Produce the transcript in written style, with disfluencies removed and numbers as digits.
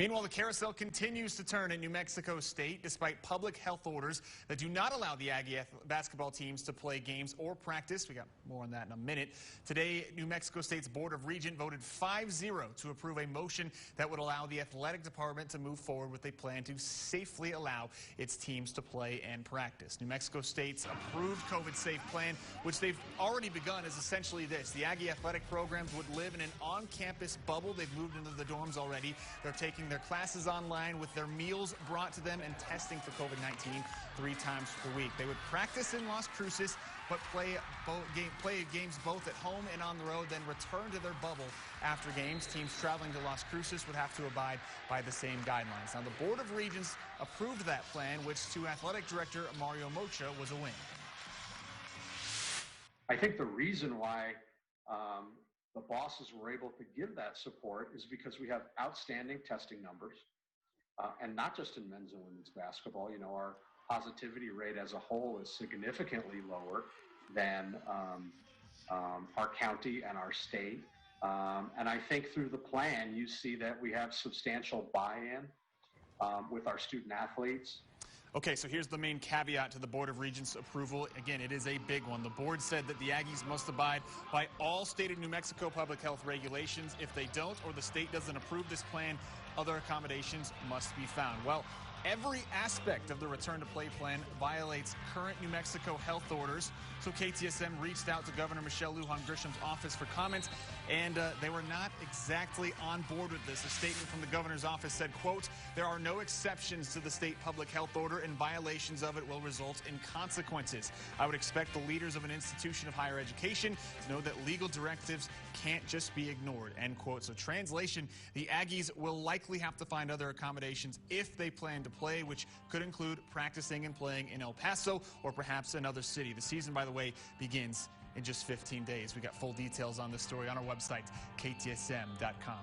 Meanwhile, the carousel continues to turn in New Mexico State despite public health orders that do not allow the Aggie basketball teams to play games or practice. We got more on that in a minute. Today, New Mexico State's Board of Regents voted 5-0 to approve a motion that would allow the athletic department to move forward with a plan to safely allow its teams to play and practice. New Mexico State's approved COVID-safe plan, which they've already begun, is essentially this. The Aggie athletic programs would live in an on-campus bubble. They've moved into the dorms already. They're taking their classes online with their meals brought to them and testing for COVID-19 3 times per week. They would practice in Las Cruces, but play games both at home and on the road, then return to their bubble after games. Teams traveling to Las Cruces would have to abide by the same guidelines. Now, the Board of Regents approved that plan, which to Athletic Director Mario Mocha was a win. I think the reason why the bosses were able to give that support is because we have outstanding testing numbers, and not just in men's and women's basketball. You know, our positivity rate as a whole is significantly lower than our county and our state. And I think through the plan, you see that we have substantial buy-in with our student athletes. Okay, so here's the main caveat to the Board of Regents approval. Again, it is a big one. The board said that the Aggies must abide by all state of New Mexico public health regulations. If they don't, or the state doesn't approve this plan, other accommodations must be found. Well, every aspect of the return to play plan violates current New Mexico health orders. So KTSM reached out to Governor Michelle Lujan Grisham's office for comments, and they were not exactly on board with this. A statement from the governor's office said, quote, "There are no exceptions to the state public health order, and violations of it will result in consequences. I would expect the leaders of an institution of higher education to know that legal directives can't just be ignored," end quote. So translation, the Aggies will likely have to find other accommodations if they plan to play, which could include practicing and playing in El Paso or perhaps another city. The season, by the way, begins in just 15 days. We got full details on this story on our website, ktsm.com.